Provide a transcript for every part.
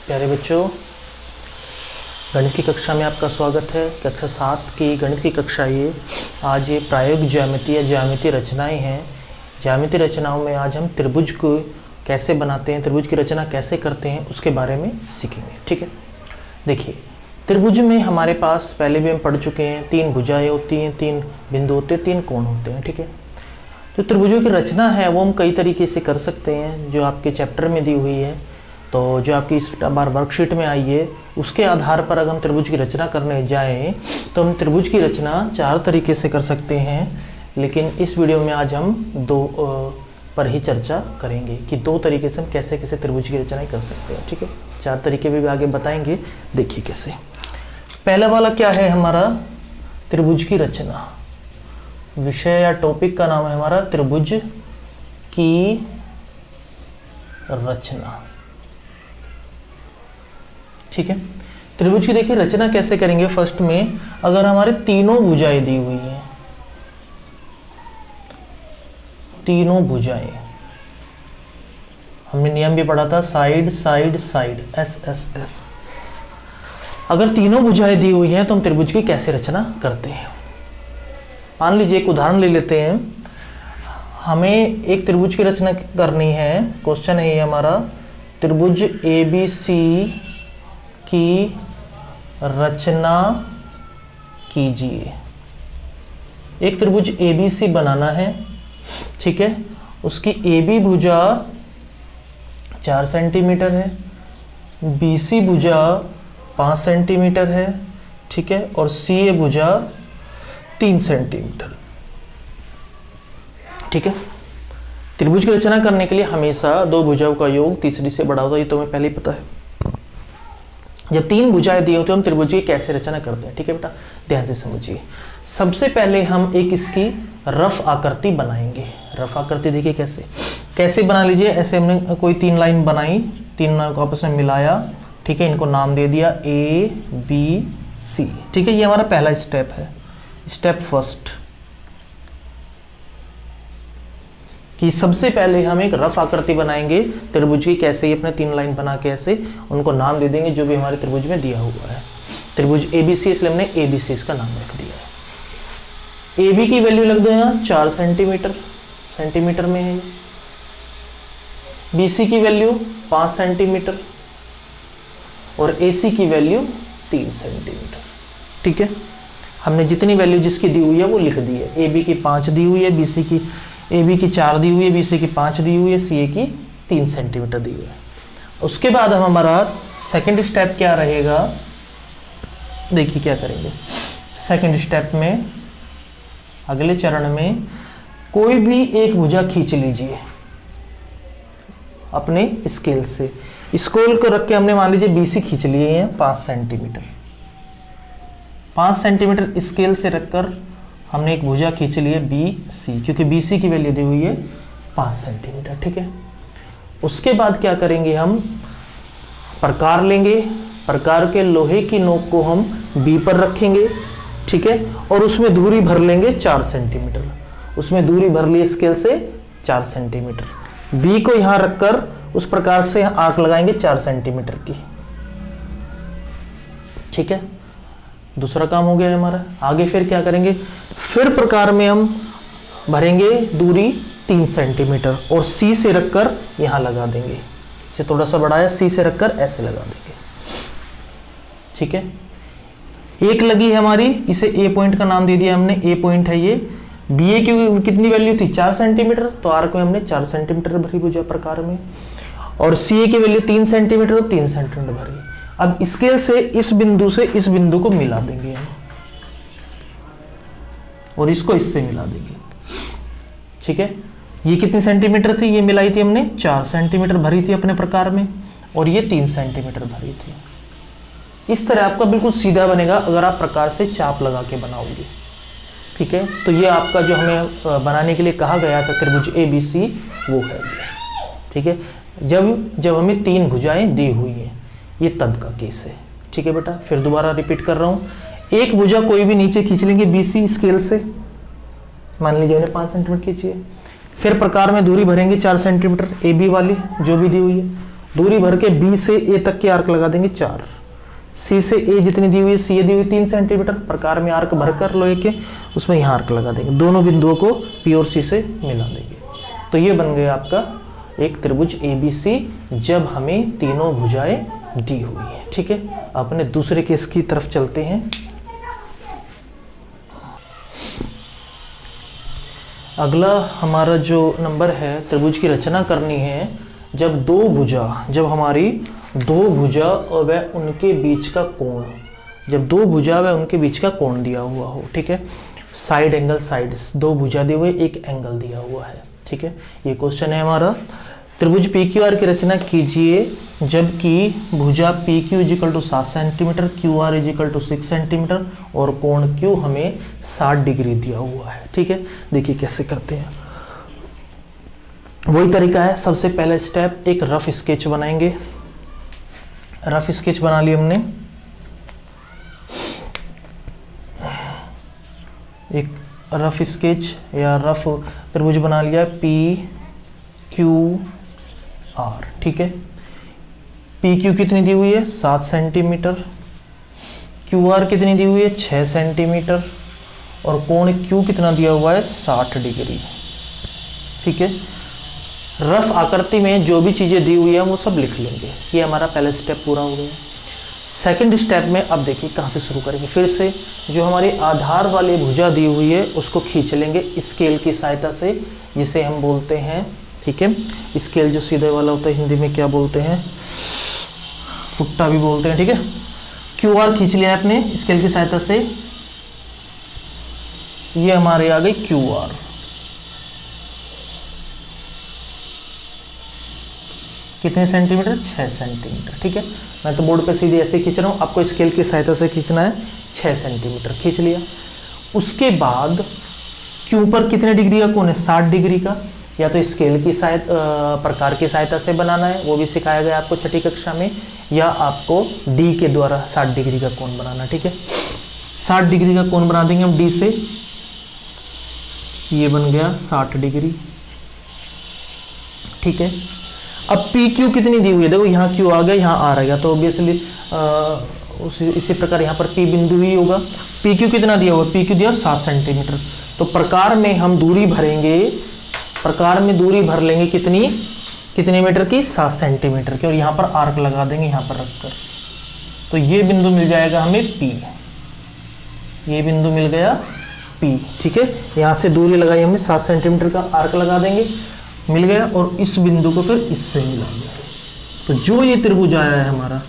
प्यारे बच्चों, गणित की कक्षा में आपका स्वागत है। कक्षा 7 की गणित की कक्षा ये आज ये प्रायोगिक ज्यामिति या ज्यामितीय रचनाएं हैं। ज्यामितीय रचनाओं में आज हम त्रिभुज को कैसे बनाते हैं, त्रिभुज की रचना कैसे करते हैं, उसके बारे में सीखेंगे। ठीक है, देखिए त्रिभुज में हमारे पास पहले भी हम पढ़ चुके हैं, 3 भुजाएं होती हैं, 3 बिंदु होते हैं, 3 कोण होते हैं। ठीक है, जो त्रिभुजों की रचना है वो हम कई तरीके से कर सकते हैं, जो आपके चैप्टर में दी हुई है। तो जो आपकी इस बार वर्कशीट में आई है उसके आधार पर अगर हम त्रिभुज की रचना करने जाएं तो हम त्रिभुज की रचना 4 तरीके से कर सकते हैं, लेकिन इस वीडियो में आज हम 2 पर ही चर्चा करेंगे कि 2 तरीके से हम कैसे कैसे त्रिभुज की रचना कर सकते हैं। ठीक है, 4 तरीके भी आगे बताएंगे, देखिए कैसे। पहला वाला क्या है हमारा, त्रिभुज की रचना। विषय या टॉपिक का नाम है हमारा त्रिभुज की रचना। ठीक है, त्रिभुज की देखिए रचना कैसे करेंगे। फर्स्ट में अगर हमारे तीनों भुजाएं दी हुई हैं, तीनों भुजाएं, हमने नियम भी पढ़ा था साइड साइड साइड SSS। अगर तीनों भुजाएं दी हुई हैं तो हम त्रिभुज की कैसे रचना करते हैं। मान लीजिए एक उदाहरण ले लेते हैं, हमें एक त्रिभुज की रचना करनी है। क्वेश्चन है ये हमारा, त्रिभुज ABC की रचना कीजिए। एक त्रिभुज ABC बनाना है। ठीक है, उसकी AB भुजा 4 सेंटीमीटर है, BC भुजा 5 सेंटीमीटर है। ठीक है, और CA भुजा 3 सेंटीमीटर। ठीक है, त्रिभुज की रचना करने के लिए हमेशा 2 भुजाओं का योग तीसरी से बड़ा होता है, ये तो हमें पहले ही पता है। जब 3 भुजाएं दी होती है हम त्रिभुज की कैसे रचना करते हैं। ठीक है बेटा, ध्यान से समझिए। सबसे पहले हम एक इसकी रफ आकृति बनाएंगे। रफ आकृति देखिए कैसे कैसे बना लीजिए। ऐसे हमने कोई 3 लाइन बनाई, 3 लाइन को आपस में मिलाया। ठीक है, इनको नाम दे दिया ABC। ठीक है, ये हमारा पहला स्टेप है, स्टेप फर्स्ट, कि सबसे पहले हम एक रफ आकृति बनाएंगे त्रिभुज की। कैसे, अपने 3 लाइन बना के ऐसे उनको नाम दे देंगे जो भी हमारे त्रिभुज में दिया हुआ है। त्रिभुज ABC इसलिए हमने ABC इसका नाम रख दिया है। AB की वैल्यू लग गया 4 सेंटीमीटर, सेंटीमीटर में है। BC की वैल्यू 5 सेंटीमीटर और AC की वैल्यू 3 सेंटीमीटर। ठीक है, हमने जितनी वैल्यू जिसकी दी हुई है वो लिख दी है। AB की 5 दी हुई है, AB की 4 दी हुई है, BC की 5 दी हुई है, CA की 3 सेंटीमीटर दी हुई है। उसके बाद हम हमारा सेकंड स्टेप क्या रहेगा, देखिए क्या करेंगे। सेकंड स्टेप में, अगले चरण में, कोई भी एक भुजा खींच लीजिए अपने स्केल से। स्केल को रख के हमने मान लीजिए BC खींच लिए हैं 5 सेंटीमीटर। 5 सेंटीमीटर स्केल से रखकर हमने एक भुजा खींच ली है BC, क्योंकि BC की वैल्यू दी हुई है 5 सेंटीमीटर। ठीक है, उसके बाद क्या करेंगे, हम प्रकार लेंगे। प्रकार के लोहे की नोक को हम B पर रखेंगे। ठीक है, और उसमें दूरी भर लेंगे 4 सेंटीमीटर। उसमें दूरी भर ली स्केल से 4 सेंटीमीटर। B को यहां रखकर उस प्रकार से आर्क लगाएंगे 4 सेंटीमीटर की। ठीक है, दूसरा काम हो गया हमारा। आगे फिर क्या करेंगे, फिर प्रकार में हम भरेंगे दूरी 3 सेंटीमीटर और C से रखकर यहां लगा देंगे। इसे थोड़ा सा बढ़ाया, C से रखकर ऐसे लगा देंगे। ठीक है, एक लगी है हमारी, इसे A पॉइंट का नाम दे दिया हमने, A पॉइंट है ये। BA की कितनी वैल्यू थी 4 सेंटीमीटर, तो आर्क में हमने 4 सेंटीमीटर भरी भुजा प्रकार में। और CA की वैल्यू 3 सेंटीमीटर और 3 सेंटीमीटर भरी। अब स्केल से इस बिंदु से इस बिंदु को मिला देंगे हम, और इसको इससे मिला देंगे। ठीक है, ये कितनी सेंटीमीटर थी, ये मिलाई थी हमने 4 सेंटीमीटर भरी थी अपने प्रकार में, और ये 3 सेंटीमीटर भरी थी। इस तरह आपका बिल्कुल सीधा बनेगा अगर आप प्रकार से चाप लगा के बनाओगे। ठीक है, तो ये आपका जो हमें बनाने के लिए कहा गया था त्रिभुज ABC वो है। ठीक है, जब हमें 3 भुजाएं दी हुई हैं, ये तब का केस है। ठीक है बेटा, फिर दोबारा रिपीट कर रहा हूँ। एक भुजा कोई भी नीचे खींच लेंगे BC स्केल से, मान लीजिए हमने 5 सेंटीमीटर खींची है। फिर प्रकार में दूरी भरेंगे 4 सेंटीमीटर AB वाली जो भी दी हुई है, दूरी भर के बी से ए तक के आर्क लगा देंगे 4, सी से ए जितनी दी हुई है, सी दी हुई 3 सेंटीमीटर, प्रकार में आर्क भरकर लोहे के उसमें यहाँ आर्क लगा देंगे, दोनों बिंदुओं को पी और सी से मिला देंगे। तो ये बन गया आपका एक त्रिभुज ABC जब हमें तीनों भुजाएं दी हुई है। ठीक है, अपने दूसरे केस की तरफ चलते हैं। अगला हमारा जो नंबर है, त्रिभुज की रचना करनी है जब हमारी दो भुजा और वह उनके बीच का कोण, जब दो भुजा व उनके बीच का कोण दिया हुआ हो। ठीक है, साइड एंगल, साइड्स, दो भुजा दिए हुए, एक एंगल दिया हुआ है। ठीक है, ये क्वेश्चन है हमारा। त्रिभुज PQR की रचना कीजिए जबकि भुजा PQ = 7 सेंटीमीटर, QR = 6 सेंटीमीटर और कोण Q हमें 60 डिग्री दिया हुआ है। ठीक है, देखिए कैसे करते हैं। वही तरीका है, सबसे पहले स्टेप एक रफ स्केच बनाएंगे। रफ स्केच बना लिया हमने, एक रफ स्केच या रफ त्रिभुज बना लिया PQR। ठीक है, PQ कितनी दी हुई है 7 सेंटीमीटर, QR कितनी दी हुई है 6 सेंटीमीटर और कोण Q कितना दिया हुआ है 60 डिग्री। ठीक है, रफ आकृति में जो भी चीज़ें दी हुई है वो सब लिख लेंगे। ये हमारा पहला स्टेप पूरा हो गया। सेकंड स्टेप में अब देखिए कहाँ से शुरू करेंगे। फिर से जो हमारी आधार वाली भुजा दी हुई है उसको खींच लेंगे स्केल की सहायता से, जिसे हम बोलते हैं, ठीक है, स्केल जो सीधे वाला होता है हिंदी में क्या बोलते हैं, फुट्टा भी बोलते हैं। ठीक है, QR खींच लिया है आपने स्केल की सहायता से, ये हमारे आ गई QR। कितने सेंटीमीटर 6 सेंटीमीटर। ठीक है, मैं तो बोर्ड पे सीधे ऐसे खींच रहा हूँ, आपको स्केल की सहायता से खींचना है। 6 सेंटीमीटर खींच लिया। उसके बाद Q पर कितने डिग्री का कोण है 60 डिग्री का, या तो स्केल की प्रकार की सहायता से बनाना है, वो भी सिखाया गया आपको छठी कक्षा में, या आपको D के द्वारा 60 डिग्री का कोण बनाना। ठीक है, 60 डिग्री का कोण बना देंगे हम D से, ये बन गया 60 डिग्री। ठीक है, अब PQ कितनी दी हुई है, देखो यहाँ Q आ गया, यहाँ R आ गया, तो ऑब्वियसली इसी प्रकार यहाँ पर P बिंदु ही होगा। PQ कितना दिया हुआ, PQ दिया 7 सेंटीमीटर, तो प्रकार में हम दूरी भरेंगे, प्रकार में दूरी भर लेंगे कितने मीटर की 7 सेंटीमीटर की, और यहाँ पर आर्क लगा देंगे यहाँ पर रखकर, तो ये बिंदु मिल जाएगा हमें P, ये बिंदु मिल गया P। ठीक है, यहाँ से दूरी लगाई हमने 7 सेंटीमीटर का, आर्क लगा देंगे, मिल गया, और इस बिंदु को फिर इससे मिलाएंगे। तो जो ये त्रिभुज आया है हमारा,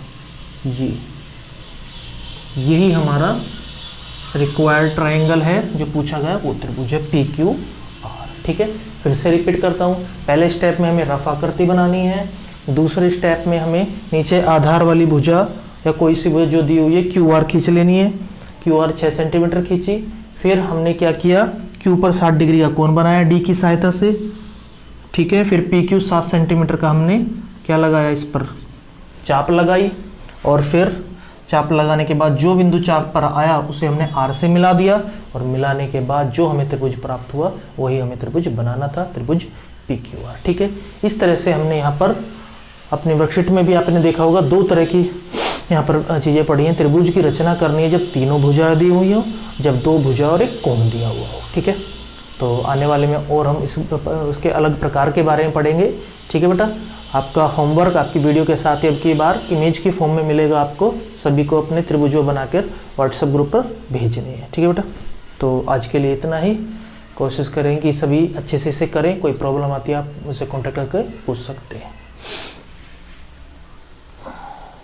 यही हमारा रिक्वायर्ड ट्रायंगल है जो पूछा गया, वो त्रिभुज है PQR। ठीक है, फिर से रिपीट करता हूँ। पहले स्टेप में हमें रफ आकृति बनानी है, दूसरे स्टेप में हमें नीचे आधार वाली भुजा या कोई सी भुजा जो दी हुई है QR खींच लेनी है। QR 6 सेंटीमीटर खींची, फिर हमने क्या किया, Q पर 60 डिग्री का कोण बनाया D की सहायता से। ठीक है, फिर PQ 7 सेंटीमीटर का हमने क्या लगाया, इस पर चाप लगाई, और फिर चाप लगाने के बाद जो बिंदु चाप पर आया उसे हमने R से मिला दिया, और मिलाने के बाद जो हमें त्रिभुज प्राप्त हुआ वही हमें त्रिभुज बनाना था, त्रिभुज PQR। ठीक है, इस तरह से हमने यहाँ पर अपने वर्कशीट में भी आपने देखा होगा 2 तरह की यहाँ पर चीज़ें पढ़ी हैं। त्रिभुज की रचना करनी है जब तीनों भुजा दी हुई हो, जब 2 भुजा और एक कोण दिया हुआ हो। ठीक है, तो आने वाले में और हम उसके अलग प्रकार के बारे में पढ़ेंगे। ठीक है बेटा, आपका होमवर्क आपकी वीडियो के साथ ही अब की बार इमेज की फॉर्म में मिलेगा आपको, सभी को अपने त्रिभुजों बनाकर व्हाट्सएप ग्रुप पर भेजने हैं। ठीक है बेटा, तो आज के लिए इतना ही। कोशिश करें कि सभी अच्छे से इसे करें। कोई प्रॉब्लम आती है आप मुझसे कॉन्टैक्ट करके पूछ सकते हैं।